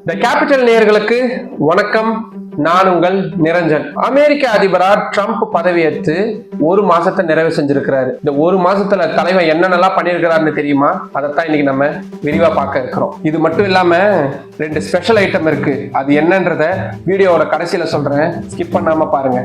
தி capital நேயர்களுக்கு வணக்கம். நான் உங்கள் நிரஞ்சன். அமெரிக்க அதிபரா ட்ரம்ப் பதவியேற்று ஒரு மாசத்தை நிறைவு செஞ்சிருக்கிறாரு. இந்த ஒரு மாசத்துல தலைவன் என்னென்னலாம் பண்ணிருக்கிறாருன்னு தெரியுமா? அதைத்தான் இன்னைக்கு நம்ம விரிவா பார்க்க இருக்கிறோம். இது மட்டும் இல்லாம 2 ஸ்பெஷல் ஐட்டம் இருக்கு. அது என்னன்றத வீடியோவோட கடைசியில சொல்றேன், ஸ்கிப் பண்ணாம பாருங்க.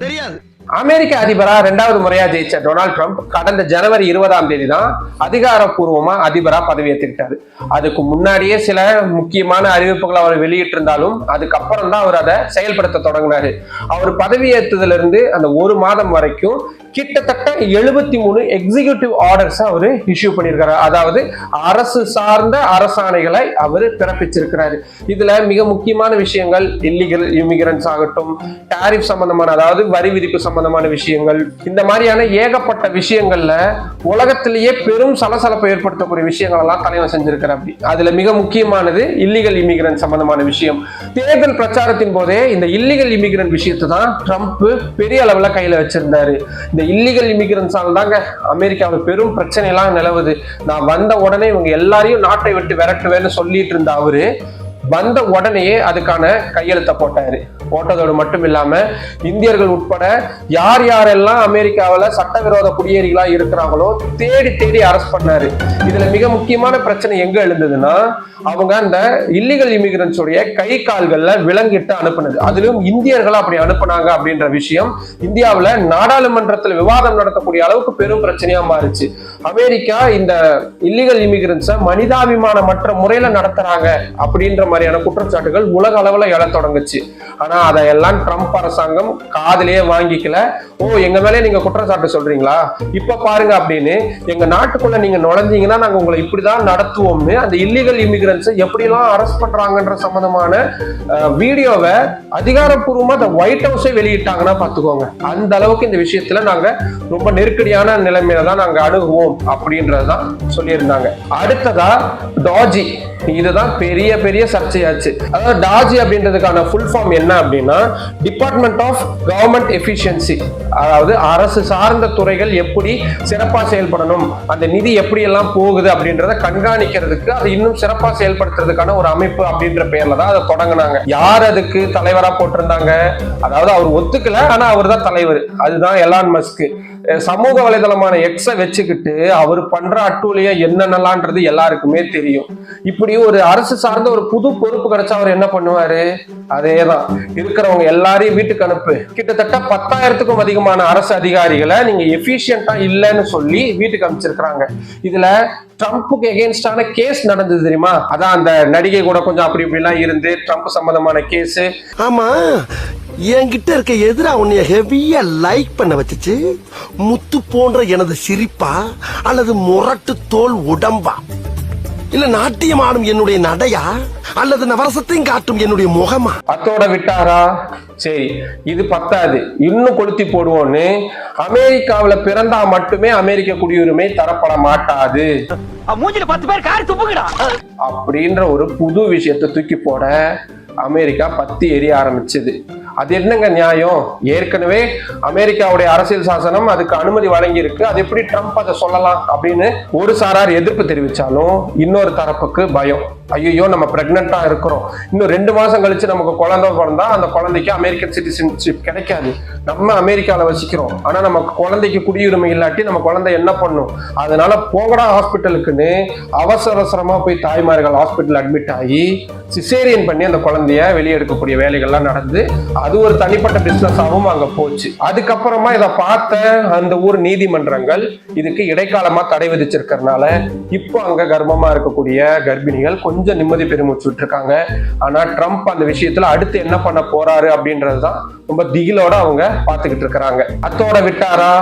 தெரியாது. அமெரிக்க அதிபரா 2வது முறையா ஜெயிச்ச டொனால்ட் ட்ரம்ப் கடந்த ஜனவரி 20ஆம் தேதி தான் அதிகாரப்பூர்வமா அதிபரா பதவியேற்றுக்கிட்டாரு. அதுக்கு முன்னாடியே சில முக்கியமான அறிவிப்புகளை அவர் வெளியிட்டு இருந்தாலும் அதுக்கப்புறம் தான் அவர் அதை செயல்படுத்த தொடங்கினாரு. அவர் பதவியேற்றதுல இருந்து அந்த ஒரு மாதம் வரைக்கும் கிட்டத்தட்ட 73 எக்ஸிகியூட்டிவ் ஆர்டர்ஸ் அவரு இஷ்யூ பண்ணியிருக்காரு. அதாவது அரசு சார்ந்த அரசாணைகளை அவர் பிறப்பிச்சிருக்கிறாரு. இதுல மிக முக்கியமான விஷயங்கள் இல்லீகல் இமிகிரன்ஸ் ஆகட்டும், டாரிஃப் சம்பந்தமான அதாவது வரி விதிப்பு சம்பந்தமான விஷயங்கள், இந்த மாதிரியான ஏகப்பட்ட விஷயங்கள்ல உலகத்திலேயே பெரும் சலசலப்பை ஏற்படுத்தக்கூடிய விஷயங்கள் எல்லாம் தலைவன் செஞ்சிருக்கிறார். அப்படி அதுல மிக முக்கியமானது இல்லீகல் இமிகிரன்ட் சம்பந்தமான விஷயம். தேர்தல் பிரச்சாரத்தின் போதே இந்த இல்லீகல் இமிகிரன்ட் விஷயத்தை தான் ட்ரம்ப் பெரிய அளவுல கையில வச்சிருந்தாரு. இந்த இல்லீகல் இமிகிரன்ஸால தாங்க அமெரிக்காவில் பெரும் பிரச்சனை எல்லாம் நிலவுது. நான் வந்த உடனே இவங்க எல்லாரையும் நாட்டை விட்டு விரட்டுவேன்னு சொல்லிட்டு இருந்த அவரு வந்த உடனேயே அதுக்கான கையெழுத்த போட்டாரு. போட்டதோடு மட்டும் இல்லாம இந்தியர்கள் உட்பட யார் யாரெல்லாம் அமெரிக்காவில் சட்டவிரோத குடியேறிகளா இருக்கிறாங்களோ தேடி தேடி அரெஸ்ட் பண்ணாரு. இதுல மிக முக்கியமான பிரச்சனை எங்க எழுந்ததுன்னா, அவங்க அந்த இல்லீகல் இமிகிரன்ஸ் உடைய கை கால்கள்ல விலங்கிட்டு அனுப்புனது, அதிலும் இந்தியர்கள் அப்படி அனுப்புனாங்க அப்படின்ற விஷயம் இந்தியாவில் நாடாளுமன்றத்தில் விவாதம் நடத்தக்கூடிய அளவுக்கு பெரும் பிரச்சனையா மாறிச்சு. அமெரிக்கா இந்த இல்லீகல் இமிகிரன்ஸை மனிதாபிமானமற்ற முறையில நடத்துறாங்க அப்படின்ற மாதிரியான குற்றச்சாட்டுகள் உலக அளவுல எழ தொடங்குச்சு. ஆனா அதையெல்லாம் ட்ரம்ப் அரசாங்கம் காதிலேயே வாங்கிக்கல. ஓ, எங்க மேலே நீங்க குற்றச்சாட்டு சொல்றீங்களா, இப்ப பாருங்க அப்படின்னு எங்க நாட்டுக்குள்ள நீங்க நுழைஞ்சீங்கன்னா நாங்க உங்களை இப்படிதான் நடத்துவோம்னு அந்த இல்லீகல் இமிகிரன்ஸை எப்படிலாம் அரெஸ்ட் பண்றாங்கன்ற சம்பந்தமான வீடியோவை அதிகாரப்பூர்வமா அந்த ஒயிட் ஹவுஸே வெளியிட்டாங்கன்னா பாத்துக்கோங்க. அந்த அளவுக்கு இந்த விஷயத்துல நாங்க ரொம்ப நெருக்கடியான நிலைமையில தான் நாங்க அணுகுவோம் அப்படின்றதுதான் சொல்லியிருந்தாங்க. அடுத்ததா டாஜி, இதுதான் பெரிய பெரிய சர்ச்சையாச்சு. அதாவது டாஜி அப்படின்றதுக்கான ஃபுல் ஃபார்ம் என்ன அப்படின்னா, டிபார்ட்மெண்ட் ஆஃப் கவர்மெண்ட் எஃபிஷியன்சி. அதாவது அரசு சார்ந்த துறைகள் எப்படி சிறப்பா செயல்படணும், அந்த நிதி எப்படி எல்லாம் போகுது அப்படின்றத கண்காணிக்கிறதுக்கு, அது இன்னும் சிறப்பா செயல்படுத்துறதுக்கான ஒரு அமைப்பு அப்படின்ற பெயர்ல தான் அதை தொடங்கினாங்க. யார் அதுக்கு தலைவரா போட்டிருந்தாங்க? அதாவது அவர் ஒத்துக்கல, ஆனா அவர் தான் தலைவர். அதுதான் எலான் மஸ்க். சமூக வலைதளமான எக்ஸை வச்சுக்கிட்டு அவர் பண்ற அட்டூழிய என்னென்னலான்றது எல்லாருக்குமே தெரியும். இப்படி ஒரு அரசு சார்ந்த ஒரு புது பொறுப்பு கிடைச்சா அவர் என்ன பண்ணுவாரு? அதேதான், இருக்கிறவங்க எல்லாரையும் வீட்டுக்கு அனுப்பு. கிட்டத்தட்ட 10,000க்கும் அதிகமான அரசு அதிகாரிகளை நீங்க எஃபிஷியன்டா இல்லைன்னு சொல்லி வீட்டுக்கு அனுப்பிச்சிருக்காங்க. இதுல ட்ரம்ப்புக்கு எகெயின்ஸ்டான கேஸ் நடந்தது தெரியுமா? அதான் அந்த நடிகை கூட கொஞ்சம் அப்படி இப்படி எல்லாம் இருந்து ட்ரம்ப் சம்பந்தமான கேஸ். ஆமா, என்கிட்ட இருக்க எதிரா உன்னைய ஹெவியா லைக் பண்ண வச்சுச்சு. முத்து போன்ற எனது சிரிப்பா அல்லது முரட்டு தோல் உடம்பா, இல்ல நாட்டியம் ஆடும் என்னுடைய நடையா அல்லது நவரசத்தையும் காட்டும் என்னுடைய முகமா? அத்தோட விட்டாரா? சரி, இது பத்தாது, இன்னும் கொளுத்தி போடுவோன்னு அமெரிக்காவில பிறந்தா மட்டுமே அமெரிக்க குடியுரிமை தரப்பட மாட்டாது அப்படின்ற ஒரு புது விஷயத்தை தூக்கி போட அமெரிக்கா பத்தி எரிய ஆரம்பிச்சது. அது என்னங்க நியாயம்? ஏற்கனவே அமெரிக்காவுடைய அரசியல் சாசனம் அதுக்கு அனுமதி வழங்கி இருக்கு. அது எப்படி ட்ரம்ப் அதை சொல்லலாம் அப்படின்னு ஒரு சாரார் எதிர்ப்பு தெரிவிச்சாலும் இன்னொரு தரப்புக்கு பயம். ஐயோ, நம்ம பிரெக்னெண்டா இருக்கிறோம், இன்னும் 2 மாசம் கழிச்சு நமக்கு குழந்தை பிறந்தா அந்த குழந்தைக்கு அமெரிக்கன் சிட்டிசன்ஷிப் கிடைக்காது. நம்ம அமெரிக்கால வசிக்கிறோம், ஆனா நமக்கு குழந்தைக்கு குடியுரிமை இல்லாட்டி நம்ம குழந்தை என்ன பண்ணும்? அதனால போகடா ஹாஸ்பிட்டலுக்குன்னு அவசரமா போய் தாய்மார்கள் ஹாஸ்பிட்டல் அட்மிட் ஆகி சிசேரியன் பண்ணி அந்த குழந்தைய வெளியே எடுக்கக்கூடிய வேலைகள்லாம் நடந்து அது ஒரு தனிப்பட்ட பிசினஸாகவும் அங்க போச்சு. அதுக்கப்புறமா இதை பார்த்த அந்த ஊர் நீதிமன்றங்கள் இதுக்கு இடைக்காலமா தடை விதிச்சிருக்கிறதுனால இப்போ அங்க கர்ப்பமா இருக்கக்கூடிய கர்ப்பிணிகள் கொஞ்சம் நிம்மதி பெருமூச்சு விட்டுருக்காங்க. ஆனா ட்ரம்ப் அந்த விஷயத்துல அடுத்து என்ன பண்ண போறாரு அப்படின்றதுதான் ரொம்ப திகிலோட அவங்க பார்த்துக்கிட்டு இருக்கிறாங்க. அத்தோட விட்டாரா?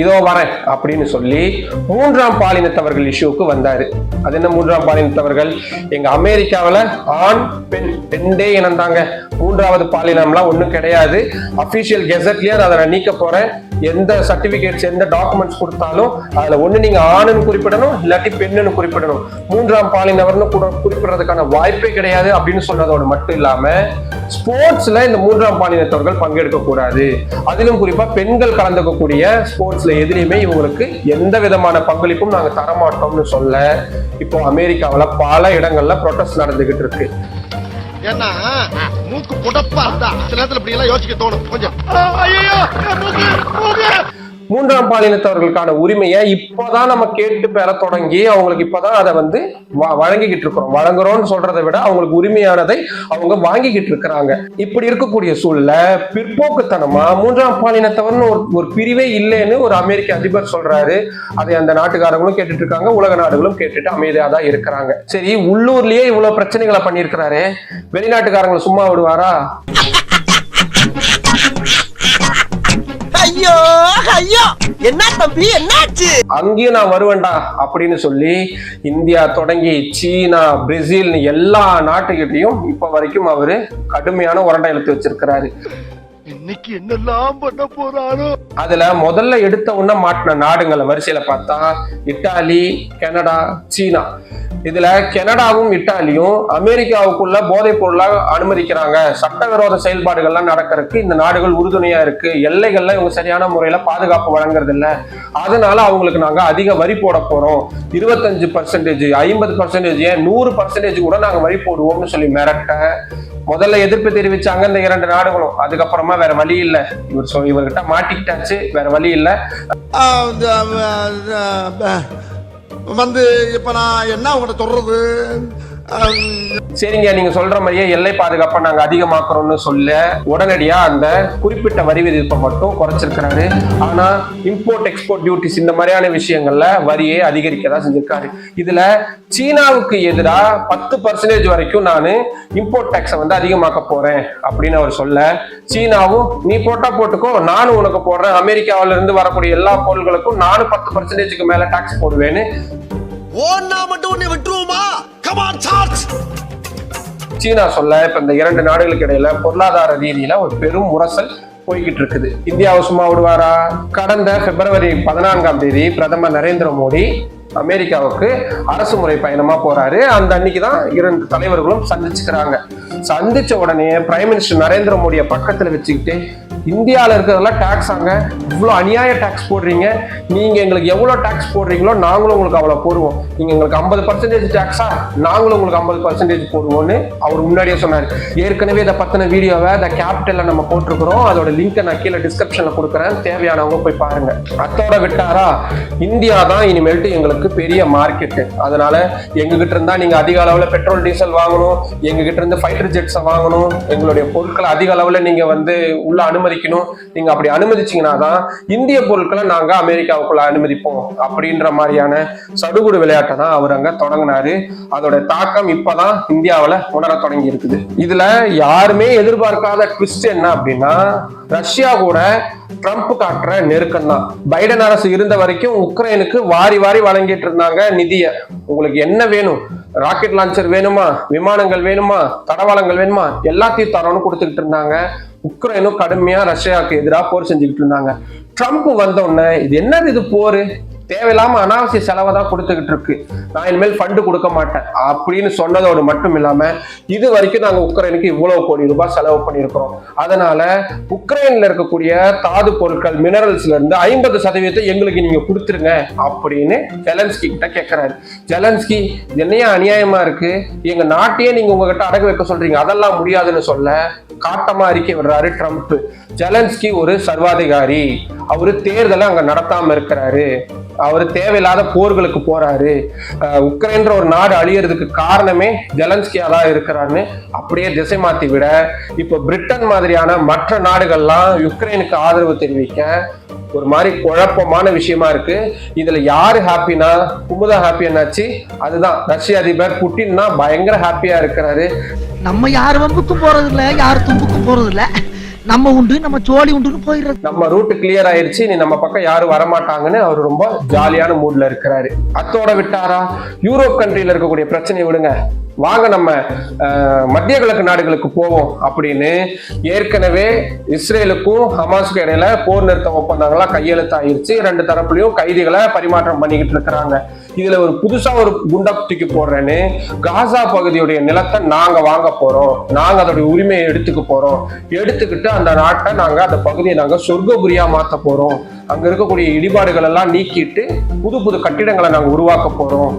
இதோ வரேன் அப்படின்னு சொல்லி 3ஆம் பாலினத்தவர்கள் இஷ்யூக்கு வந்தாரு. அது என்ன 3ஆம் பாலினத்தவர்கள்? எங்க அமெரிக்காவில ஆண் பெண் 2 இனம் தாங்க, 3வது பாலினம்லாம் ஒண்ணும் கிடையாது. அபிஷியல் கெசட்லயே அதை நான் நீக்க போறேன். எந்த சர்டிபிகேட்ஸ் எந்த டாக்குமெண்ட்ஸ் கொடுத்தாலும் அதுல ஒண்ணு நீங்க ஆணுன்னு குறிப்பிடணும், இல்லாட்டி பெண்ணுன்னு குறிப்பிடணும். மூன்றாம் பாலினவர்னு கூட குறிப்பிடுறதுக்கான வாய்ப்பே கிடையாது அப்படின்னு சொன்னதோடு மட்டும் இல்லாம ஸ்போர்ட்ஸ்ல இந்த மூன்றாம் பாலினத்தவர்கள் பங்கெடுக்க கூடாது. அதிலும் குறிப்பா பெண்கள் கலந்துக்கக்கூடிய ஸ்போர்ட்ஸ்ல எதுலையுமே இவங்களுக்கு எந்த விதமான பங்களிப்பும் நாங்க தரமாட்டோம்னு சொல்ல இப்போ அமெரிக்காவில் பல இடங்கள்ல ப்ரொடெஸ்ட் நடந்துகிட்டு இருக்கு. ஏன்னா மூக்கு புடப்பா இருந்தா சில நேரத்துல இப்படி எல்லாம் யோசிக்க தோணும் கொஞ்சம். மூன்றாம் பாலினத்தவர்களுக்கான உரிமையை இப்பதான் நம்ம கேட்டு பெற தொடங்கி அவங்களுக்கு இப்பதான் அதை வந்து வழங்கிக்கிட்டு இருக்கிறோம். வழங்குறோம்னு சொல்றதை விட அவங்களுக்கு உரிமையானதை அவங்க வாங்கிக்கிட்டு இருக்கிறாங்க. இப்படி இருக்கக்கூடிய சூழல்ல பிற்போக்குத்தனமா மூன்றாம் பாலினத்தவர்னு ஒரு பிரிவே இல்லைன்னு ஒரு அமெரிக்க அதிபர் சொல்றாரு. அதை அந்த நாட்டுக்காரங்களும் கேட்டுட்டு இருக்காங்க, உலக நாடுகளும் கேட்டுட்டு அமைதியா தான் இருக்கிறாங்க. சரி, உள்ளூர்லயே இவ்வளவு பிரச்சனைகளை பண்ணியிருக்கிறாரு, வெளிநாட்டுக்காரங்களை சும்மா விடுவாரா? ஐயோ ஐயோ, என்ன தம்பி என்னாச்சு? அங்கேயும் நான் வருவேன்டா அப்படின்னு சொல்லி இந்தியா தொடங்கி சீனா, பிரேசில் எல்லா நாட்டுகிட்டையும் இப்ப வரைக்கும் அவரு கடுமையான உரண்டை இழுத்து வச்சிருக்கிறாரு. இன்னைக்கு என்னெல்லாம் பண்ண போறாரோ. அதுல முதல்ல எடுத்த உடனே மாட்டின நாடுகளை வரிசையில பார்த்தா இத்தாலி, கனடா, சீனா. இதுல கனடாவும் இத்தாலியும் அமெரிக்காவுக்குள்ள போதைப் பொருளா அனுமதிக்கிறாங்க, சட்டவிரோத செயல்பாடுகள்லாம் நடக்கிறதுக்கு இந்த நாடுகள் உறுதுணையா இருக்கு, எல்லைகள்ல இவங்க சரியான முறையில பாதுகாப்பு வழங்குறது இல்ல, அதனால அவங்களுக்கு நாங்க அதிக வரி போட போறோம், 25%, 50%, ஏன் 100% கூட நாங்க வரி போடுவோம்னு சொல்லி மிரட்ட முதல்ல எதிர்ப்பு தெரிவிச்சாங்க இந்த இரண்டு நாடுகளும். அதுக்கப்புறமா வேற வழி இல்ல, இவர்கிட்ட மாட்டிக்கிட்டாச்சு, வேற வழி இல்ல. வந்து இப்ப நான் என்ன உங்கள்கிட்ட சொல்றது? சரிங்க, நீங்க சொல்ற மாதிரியே எல்லை பாதுகாப்பை நாங்க அதிகமாக்குறோம்னு சொல்ல உடனடியா அந்த குறிப்பிட்ட வரி விதிப்பை மட்டும் குறைச்சிருக்கிறாரு. ஆனா இம்போர்ட் எக்ஸ்போர்ட் டியூட்டிஸ் இந்த மாதிரியான விஷயங்கள்ல வரியை அதிகரிக்கதான் செஞ்சிருக்காரு. இதுல சீனாவுக்கு எதிராக 10% வரைக்கும் நான் இம்போர்ட் டாக்ஸை வந்து அதிகமாக்க போறேன் அப்படின்னு அவர் சொல்ல, சீனாவும் நீ போட்டா போட்டுக்கோ, நானும் உனக்கு போடுறேன், அமெரிக்காவில இருந்து வரக்கூடிய எல்லா பொருட்களுக்கும் நானும் 10%க்கு மேல டாக்ஸ் போடுவேன்னு. சீனா சொல்ல இப்ப இந்த இரண்டு நாடுகளுக்கு இடையில பொருளாதார ரீதியில ஒரு பெரும் முரசல் போய்கிட்டு இருக்குது. இந்தியாவை சும்மா விடுவாரா? கடந்த பிப்ரவரி 14 பிரதமர் நரேந்திர மோடி அமெரிக்காவுக்கு அரசு முறை பயணமா போறாரு. அந்த அன்னைக்குதான் இரண்டு தலைவர்களும் சந்திச்சுக்கிறாங்க. சந்திச்ச உடனே பிரைம் மினிஸ்டர் நரேந்திர மோடியை பக்கத்துல வச்சுக்கிட்டு, இந்தியாவில் இருக்கிறதெல்லாம் டாக்ஸ் ஆங்க, இவ்வளோ அநியாய டாக்ஸ் போடுறீங்க, நீங்க எங்களுக்கு எவ்வளவு டாக்ஸ் போடுறீங்களோ நாங்களும் உங்களுக்கு அவ்வளவு போடுவோம், நீங்க எங்களுக்கு 50% டாக்ஸா, நாங்களும் உங்களுக்கு 50% போடுவோம்னு அவர் முன்னாடியே சொன்னாரு. ஏற்கனவே இதை பத்தின வீடியோவை த கேபிட்டல்ல நம்ம போட்டிருக்கிறோம், அதோட லிங்கை நான் கீழே டிஸ்கிரிப்ஷன்ல கொடுக்குறேன், தேவையானவங்க போய் பாருங்க. அத்தோட விட்டாரா, இந்தியா தான் இனிமேல்ட்டு எங்களுக்கு பெரிய மார்க்கெட், அதனால எங்ககிட்ட இருந்தா நீங்க அதிக அளவுல பெட்ரோல் டீசல் வாங்கணும், எங்ககிட்ட இருந்து ஃபைட்டர் ஜெட்ஸை வாங்கணும், எங்களுடைய பொருட்களை அதிக அளவுல நீங்க வந்து உள்ள அனுமதிக்கணும், நீங்க அப்படி அனுமதிச்சீங்கன்னா தான் இந்திய பொருட்களை நாங்க அமெரிக்காவுக்குள்ள அனுமதிப்போம் அப்படின்ற மாதிரியான சடுகுடு விளையாட்டை தான் அவர் அங்க தொடங்கினாரு. அதோட தாக்கம் இப்பதான் இந்தியாவில உணர தொடங்கி இருக்குது. இதுல யாருமே எதிர்பார்க்காத ட்விஸ்ட் என்ன அப்படின்னா, ரஷ்யா கூட ட்ரம்ப் காட்டுற நெருக்கம் தான். பைடன் அரசு இருந்த வரைக்கும் உக்ரைனுக்கு வாரி வாரி வழங்கிட்டு இருந்தாங்க நிதியை. உங்களுக்கு என்ன வேணும், ராக்கெட் லான்ச்சர் வேணுமா, விமானங்கள் வேணுமா, தடவாளங்கள் வேணுமா, எல்லாத்தையும் தரோன்னு கொடுத்துக்கிட்டு இருந்தாங்க. உக்ரைனும் கடுமையா ரஷ்யாவுக்கு எதிராக போர் செஞ்சுக்கிட்டு இருந்தாங்க. ட்ரம்ப் வந்த உடனே இது என்னது, இது போரு, தேவையில்லாம அனாவசிய செலவை தான் கொடுத்துக்கிட்டு இருக்கு, நான் இனிமேல் ஃபண்டு கொடுக்க மாட்டேன் அப்படின்னு சொன்னதோடு மட்டும் இல்லாம இது வரைக்கும் நாங்க உக்ரைனுக்கு இவ்வளவு கோடி ரூபாய் செலவு பண்ணியிருக்கிறோம், அதனால உக்ரைன்ல இருக்கக்கூடிய தாது பொருட்கள் மினரல்ஸ்ல இருந்து 50% எங்களுக்கு நீங்க கொடுத்துருங்க அப்படின்னு ஜெலன்ஸ்கி கிட்ட கேட்கிறாரு. ஜெலன்ஸ்கி, என்னையா அநியாயமா இருக்கு, எங்க நாட்டையே நீங்க உங்ககிட்ட அடகு வைக்க சொல்றீங்க, அதெல்லாம் முடியாதுன்னு சொல்ல காட்டமா அறிக்கை விடுறாரு ட்ரம்ப். ஜெலன்ஸ்கி ஒரு சர்வாதிகாரி, அவரு தேர்தலை அங்க நடத்தாம இருக்கிறாரு, அவர் தேவையில்லாத போர்களுக்கு போறாரு, உக்ரைன்ற ஒரு நாடு அழியறதுக்கு காரணமே ஜெலன்ஸ்கியா தான் இருக்கிறாருன்னு அப்படியே திசை மாத்தி விட, இப்ப பிரிட்டன் மாதிரியான மற்ற நாடுகள்லாம் யுக்ரைனுக்கு ஆதரவு தெரிவிக்க ஒரு மாதிரி குழப்பமான விஷயமா இருக்கு. இதுல யாரு ஹாப்பினா, குமுதா ஹாப்பி என்னாச்சு, அதுதான் ரஷ்ய அதிபர் புட்டின் தான் பயங்கர ஹாப்பியா இருக்கிறாரு. நம்ம யார் வம்புக்கும் போறது இல்ல, யார் தும்புக்கும் போறது இல்ல, நம்ம உண்டு நம்ம ஜோலி உண்டுன்னு போயிடுறது. நம்ம ரூட் கிளியர் ஆயிருச்சு, நீ நம்ம பக்கம் யாரும் வரமாட்டாங்கன்னு அவர் ரொம்ப ஜாலியான மூட்ல இருக்கிறாரு. அத்தோட விட்டாரா, யூரோப் கண்ட்ரியில இருக்கக்கூடிய பிரச்சனையை விடுங்க, வாங்க நம்ம மத்திய கிழக்கு நாடுகளுக்கு போவோம் அப்படின்னு ஏற்கனவே இஸ்ரேலுக்கும் ஹமாஸுக்கும் இடையில போர் நிறுத்த ஒப்பந்தங்கள்லாம் கையெழுத்தாயிருச்சு. 2 தரப்புலையும் கைதிகளை பரிமாற்றம் பண்ணிக்கிட்டு இருக்கிறாங்க. இதுல ஒரு புதுசா ஒரு குண்டா தூக்கி போடுறேன்னு காசா பகுதியுடைய நிலத்தை நாங்க வாங்க போறோம், நாங்க அதோடைய உரிமையை எடுத்துக்க போறோம், எடுத்துக்கிட்டு அந்த நாட்டை நாங்க அந்த பகுதியை நாங்க சொர்க்கபுரியா மாத்த போறோம், அங்க இருக்கக்கூடிய இடிபாடுகள் எல்லாம் நீக்கிட்டு புது புது கட்டிடங்களை நாங்க உருவாக்க போறோம்,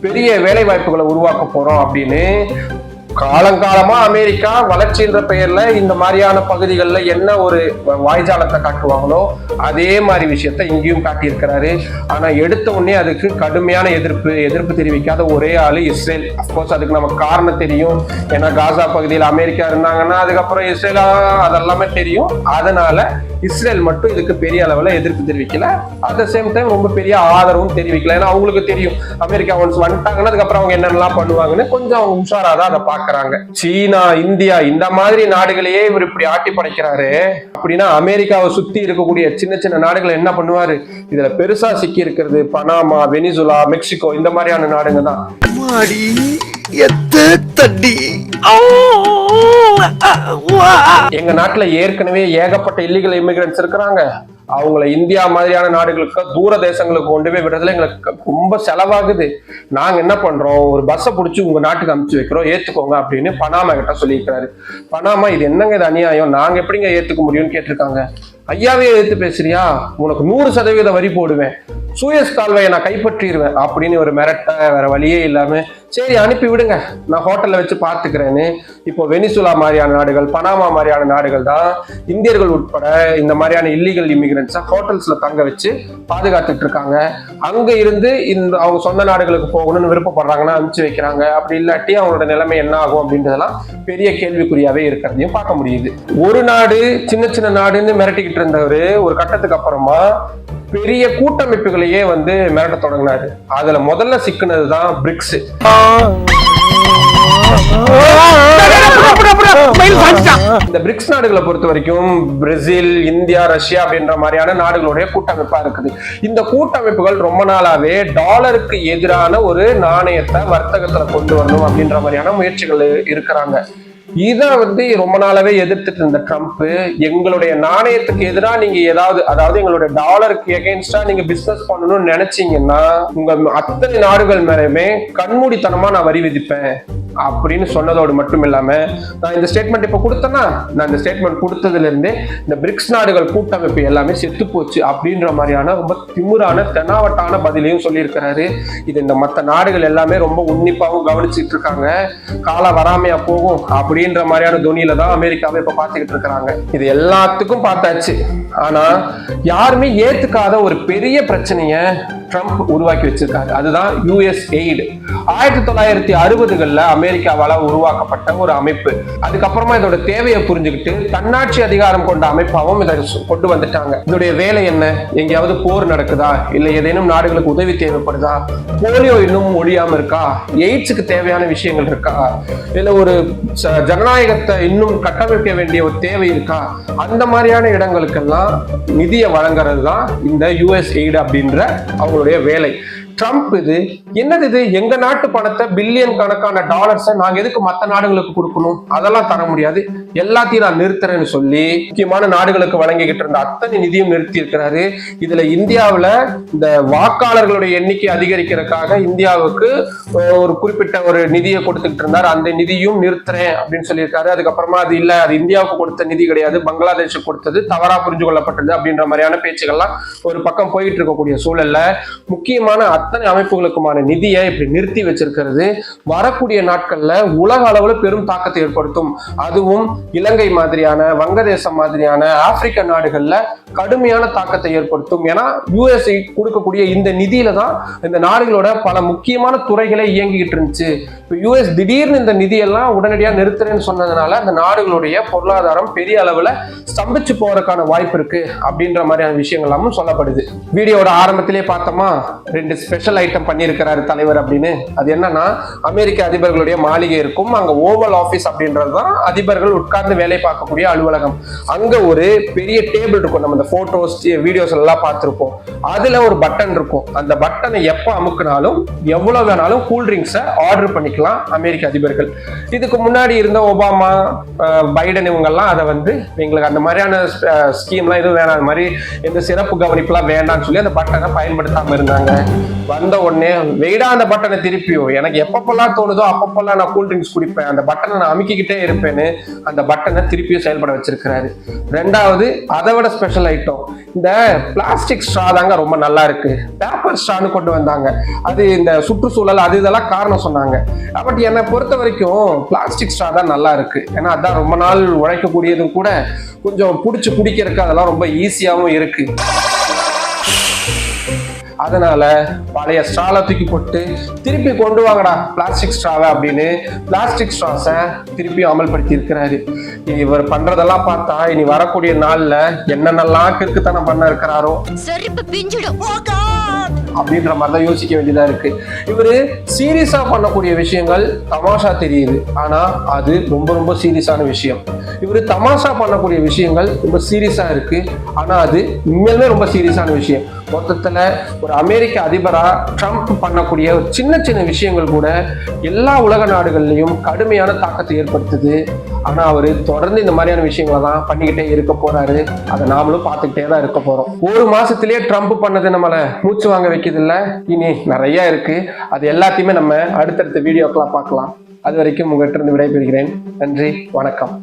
பெரிய வேலை வாய்ப்புகளை உருவாக்க போறோம் அப்படின்னு காலங்காலமா அமெரிக்கா வளர்ச்சின்ற பெயர்ல இந்த மாதிரியான பகுதிகளில் என்ன ஒரு வாய்ஜாலத்தை காட்டுவாங்களோ அதே மாதிரி விஷயத்த இங்கேயும் காட்டியிருக்கிறாரு. ஆனா எடுத்த உடனே அதுக்கு கடுமையான எதிர்ப்பு தெரிவிக்காத ஒரே ஆளு இஸ்ரேல். அப்கோர்ஸ் அதுக்கு நமக்கு காரணம் தெரியும். ஏன்னா காசா பகுதியில் அமெரிக்கா இருந்தாங்கன்னா அதுக்கப்புறம் இஸ்ரேல் அதெல்லாமே தெரியும். அதனால இஸ்ரேல் மட்டும் இதுக்கு பெரிய அளவுல எதிர்ப்பு தெரிவிக்கல. அட் த சேம் டைம் ரொம்ப பெரிய ஆதரவும் தெரிவிக்கல. ஏன்னா அவங்களுக்கு தெரியும் அமெரிக்கா ஒன்ஸ் வந்துட்டாங்கன்னா அதுக்கப்புறம் அவங்க என்னென்னலாம் பண்ணுவாங்கன்னு கொஞ்சம் அவங்க உஷாராதான் அதை பாக்குறாங்க. சீனா, இந்தியா இந்த மாதிரி நாடுகளையே இவர் இப்படி ஆட்டி படைக்கிறாரு அப்படின்னா அமெரிக்காவை சுத்தி இருக்கக்கூடிய சின்ன சின்ன நாடுகள் என்ன பண்ணுவாரு? இதுல பெருசா சிக்கி இருக்கிறது பனாமா, வெனிசுலா, மெக்சிகோ இந்த மாதிரியான நாடுங்க தான். எங்க நாட்டுல ஏற்கனவே ஏகப்பட்ட இல்லீகல் இமிகிரன்ட்ஸ் இருக்கிறாங்க. அவங்கள இந்தியா மாதிரியான நாடுகளுக்கு தூர தேசங்களுக்கு கொண்டு போய் விடுறதுல எங்களுக்கு ரொம்ப செலவாகுது. நாங்க என்ன பண்றோம், ஒரு பஸ்ஸை பிடிச்சி உங்க நாட்டுக்கு அனுப்பிச்சு வைக்கிறோம், ஏத்துக்கோங்க அப்படின்னு பனாமா கிட்ட சொல்லியிருக்கிறாரு. பனாமா இது என்னங்க இது அநியாயம், நாங்க எப்படிங்க ஏத்துக்க முடியும்னு கேட்டிருக்காங்க. ஐயாவே எதிர்த்து பேசுறியா, உனக்கு 100% வரி போடுவேன், சூயஸ் கால்வாயை நான் கைப்பற்றிடுவேன் அப்படின்னு ஒரு மிரட்ட வேற வழியே இல்லாம சரி அனுப்பி விடுங்க, நான் ஹோட்டல்ல வச்சு பாத்துக்கிறேன்னு இப்போ வெனிசுலா மாதிரியான நாடுகள், பனாமா மாதிரியான நாடுகள் தான் இந்தியர்கள் உட்பட இந்த மாதிரியான இல்லீகல் இமிகிரன்ட்ஸை ஹோட்டல்ஸ்ல தங்க வச்சு பாதுகாத்துட்டு இருக்காங்க. அங்க இருந்து இந்த அவங்க சொந்த நாடுகளுக்கு போகணும்னு விருப்பப்படுறாங்கன்னா அனுப்பிச்சு வைக்கிறாங்க. அப்படி இல்லாட்டி அவங்களோட நிலைமை என்ன ஆகும் அப்படின்றதெல்லாம் பெரிய கேள்விக்குறியாவே இருக்கிறதையும் பார்க்க முடியுது. ஒரு நாடு சின்ன சின்ன நாடுன்னு மிரட்டிக்கிட்டு இருந்தவரு ஒரு கட்டத்துக்கு அப்புறமா பெரிய கூட்டமைப்புகளையே மிரட்ட தொடங்கினாரு. அதுல முதல்ல சிக்கினதுதான் பிரிக்ஸ். இந்த பிரிக்ஸ் நாடுகளை பொறுத்த வரைக்கும் பிரேசில், இந்தியா, ரஷ்யா அப்படின்ற மாதிரியான நாடுகளுடைய கூட்டமைப்பா இருக்குது. இந்த கூட்டமைப்புகள் ரொம்ப நாளாவே டாலருக்கு எதிரான ஒரு நாணயத்தை வர்த்தகத்துல கொண்டு வரணும் அப்படின்ற மாதிரியான முயற்சிகள் இருக்கிறாங்க. இதை ரொம்ப நாளாவே எதிர்த்துட்டு இருந்த ட்ரம்ப் எங்களுடைய நாணயத்துக்கு எதிராக நீங்க அதாவது எங்களுடைய டாலருக்கு எகென்ஸ்டா நீங்க பிசினஸ் பண்ணணும்னு நினைச்சீங்கன்னா உங்க அத்தனை நாடுகள் மேலயுமே கண்மூடித்தனமா நான் வரி விதிப்பேன் அப்படின்னு சொன்னதோடு மட்டும் இல்லாம நான் இந்த ஸ்டேட்மெண்ட் இப்ப கொடுத்தேன்னா நான் இந்த ஸ்டேட்மெண்ட் கொடுத்ததுல இருந்தே இந்த பிரிக்ஸ் நாடுகள் கூட்டமைப்பு எல்லாமே செத்து போச்சு அப்படின்ற மாதிரியான ரொம்ப திமுறான தெனாவட்டான பதிலையும் சொல்லியிருக்கிறாரு. இது இந்த மற்ற நாடுகள் எல்லாமே ரொம்ப உன்னிப்பாகவும் கவனிச்சுட்டு இருக்காங்க. கால வராமையா போகும் அப்படின்ற மாதிரியான துணியில தான் அமெரிக்காவை இப்ப பாத்துக்கிட்டு இருக்கிறாங்க. இது எல்லாத்துக்கும் பார்த்தாச்சு. ஆனா யாருமே ஏத்துக்காத ஒரு பெரிய பிரச்சனைய ட்ரம்ப் உருவாக்கி வச்சிருக்காரு. அதுதான் யுஎஸ் எய்டு. 1960களில் அமெரிக்காவால உருவாக்கப்பட்ட ஒரு அமைப்பு. அதுக்கப்புறமா இதோட தேவையை புரிஞ்சுக்கிட்டு தன்னாட்சி அதிகாரம் கொண்ட அமைப்பாகவும் இதை கொண்டு வந்துட்டாங்க. இதோடைய வேலை என்ன? எங்கேயாவது போர் நடக்குதா, இல்ல ஏதேனும் நாடுகளுக்கு உதவி தேவைப்படுதா, போலியோ இன்னும் ஒழியாம இருக்கா, எய்ட்ஸுக்கு தேவையான விஷயங்கள் இருக்கா, இல்ல ஒரு ஜனநாயகத்தை இன்னும் கட்டமைக்க வேண்டிய ஒரு தேவை இருக்கா, அந்த மாதிரியான இடங்களுக்கெல்லாம் நிதியை வழங்குறது தான் இந்த யுஎஸ் எய்டு அப்படின்ற அவங்களுடைய வேலை. ட்ரம்ப் இது எங்க நாட்டு பணத்தை பில்லியன் கணக்கான டாலர்ஸை நாங்க எதுக்கு மற்ற நாடுகளுக்கு கொடுக்கணும், அதெல்லாம் தர முடியாது, எல்லாத்தையும் நான் நிறுத்துறேன்னு சொல்லி முக்கியமான நாடுகளுக்கு வழங்கிக்கிட்டு இருந்த அத்தனை நிதியும் நிறுத்தி இருக்கிறாரு. இதுல இந்தியாவுல இந்த வாக்காளர்களுடைய எண்ணிக்கை அதிகரிக்கிறதுக்காக இந்தியாவுக்கு ஒரு குறிப்பிட்ட ஒரு நிதியை கொடுத்துக்கிட்டு இருந்தார். அந்த நிதியும் நிறுத்துறேன் அப்படின்னு சொல்லியிருக்காரு. அதுக்கப்புறமா அது இல்ல, அது இந்தியாவுக்கு கொடுத்த நிதி கிடையாது, பங்களாதேஷுக்கு கொடுத்தது, தவறா புரிஞ்சு கொள்ளப்பட்டது அப்படின்ற மாதிரியான பேச்சுகள்லாம் ஒரு பக்கம் போயிட்டு இருக்கக்கூடிய சூழல்ல முக்கியமான அத்தனை அமைப்புகளுக்குமான நிதியை இப்படி நிறுத்தி வச்சிருக்கிறது வரக்கூடிய நாட்கள்ல உலக அளவுல பெரும் தாக்கத்தை ஏற்படுத்தும். அதுவும் இலங்கை மாதிரியான, வங்கதேசம் மாதிரியான ஆப்பிரிக்க நாடுகள்ல கடுமையான தாக்கத்தை ஏற்படுத்தும். ஏன்னா யுஎஸ் கொடுக்கக்கூடிய இந்த நிதியில தான் இந்த நாடுகளோட பல முக்கியமான துறைகளை இயங்கிக்கிட்டு இருந்துச்சு. இப்போ யுஎஸ் திடீர்னு இந்த நிதியெல்லாம் உடனடியா நிறுத்துறேன்னு சொன்னதுனால அந்த நாடுகளுடைய பொருளாதாரம் பெரிய அளவுல ஸ்தம்பிச்சு போறதுக்கான வாய்ப்பு இருக்கு அப்படின்ற மாதிரியான விஷயங்கள் எல்லாமும் சொல்லப்படுது. வீடியோட ஆரம்பத்திலே பார்த்தோமா, 2 ஸ்பெஷல் ஐட்டம் பண்ணியிருக்கிறாரு தலைவர் அப்படின்னு. அது என்னன்னா, அமெரிக்க அதிபர்களுடைய மாளிகை இருக்கும், அங்க ஓவல் ஆபீஸ் அப்படின்றதுதான் அதிபர்கள் உட்கார்ந்து வேலை பார்க்கக்கூடிய அலுவலகம். அங்க ஒரு பெரிய டேபிள் இருக்கும், நம்ம இந்த போட்டோஸ் வீடியோஸ் எல்லாம் பார்த்திருப்போம். அதுல ஒரு பட்டன் இருக்கும், அந்த பட்டனை எப்ப அமுக்குனாலும் எவ்வளவு வேணாலும் கூல்ட்ரிங்க்ஸை ஆர்டர் பண்ணிக்கலாம் அமெரிக்க அதிபர்கள். இதுக்கு முன்னாடி இருந்த ஒபாமா, பைடன் இவங்கெல்லாம் அதை வந்து எங்களுக்கு அந்த மாதிரியான ஸ்கீம்லாம் எதுவும் வேணாம், அந்த மாதிரி எந்த சிறப்பு கவனிப்புலாம் வேண்டாம்னு சொல்லி அந்த பட்டனை பயன்படுத்தாம இருந்தாங்க. வந்த உடனே வெயிடா அந்த பட்டனை திருப்பியும் எனக்கு எப்பப்பெல்லாம் தோணுதோ அப்பப்பெல்லாம் நான் கூல்ட்ரிங்க்ஸ் குடிப்பேன், அந்த பட்டனை நான் அமுக்கிக்கிட்டே இருப்பேன்னு அந்த பட்டனை திருப்பியும் செயல்பட வச்சிருக்கிறாரு. ரெண்டாவது, அதை விட ஸ்பெஷல் ஐட்டம், இந்த பிளாஸ்டிக் ஸ்ட்ரா தாங்க ரொம்ப நல்லா இருக்கு, பேப்பர் ஸ்ட்ரான்னு கொண்டு வந்தாங்க. அது இந்த சுற்றுச்சூழல் அது இதெல்லாம் காரணம் சொன்னாங்க. பட் என்னை பொறுத்த வரைக்கும் பிளாஸ்டிக் ஸ்ட்ரா தான் நல்லா இருக்கு. ஏன்னா அதான் ரொம்ப நாள் உழைக்கக்கூடியதும் கூட, கொஞ்சம் பிடிச்சி குடிக்கிறதுக்கு அதெல்லாம் ரொம்ப ஈஸியாகவும் இருக்கு. அதனால பழைய ஸ்ட்ரால தூக்கி போட்டு திருப்பி கொண்டு வாங்கடா பிளாஸ்டிக் ஸ்ட்ராவை அப்படின்னு பிளாஸ்டிக் ஸ்ட்ராஸை திருப்பி அமல்படுத்தி இருக்கிறாரு. இவர் பண்றதெல்லாம் பார்த்தா இனி வரக்கூடிய நாள்ல என்னென்னலாம் கிறுக்குத்தனம் பண்ண இருக்கிறாரோ அப்படின்ற மாதிரிதான் யோசிக்க வேண்டியதா இருக்கு. இவரு சீரியஸா பண்ணக்கூடிய விஷயங்கள் தமாஷா தெரியுது, ஆனா அது ரொம்ப ரொம்ப சீரியஸான விஷயம். இவரு தமாஷா பண்ணக்கூடிய விஷயங்கள் ரொம்ப சீரியஸா இருக்கு, ஆனா அது உண்மையிலுமே ரொம்ப சீரியஸான விஷயம். மொத்தத்துல ஒரு அமெரிக்க அதிபரா ட்ரம்ப் பண்ணக்கூடிய சின்ன சின்ன விஷயங்கள் கூட எல்லா உலக நாடுகள்லயும் கடுமையான தாக்கத்தை ஏற்படுத்துது. ஆனா அவரு தொடர்ந்து இந்த மாதிரியான விஷயங்களை தான் பண்ணிக்கிட்டே இருக்க போறாரு. அதை நாமளும் பார்த்துக்கிட்டே தான் இருக்க போறோம். ஒரு மாசத்திலேயே ட்ரம்ப் பண்ணது நம்மளை மூச்சு வாங்க வைக்கிறது இல்ல, இனி நிறைய இருக்கு. அது எல்லாத்தையுமே நம்ம அடுத்தடுத்த வீடியோக்கெல்லாம் பார்க்கலாம். அது வரைக்கும் உங்ககிட்ட இருந்து விடைபெறுகிறேன். நன்றி, வணக்கம்.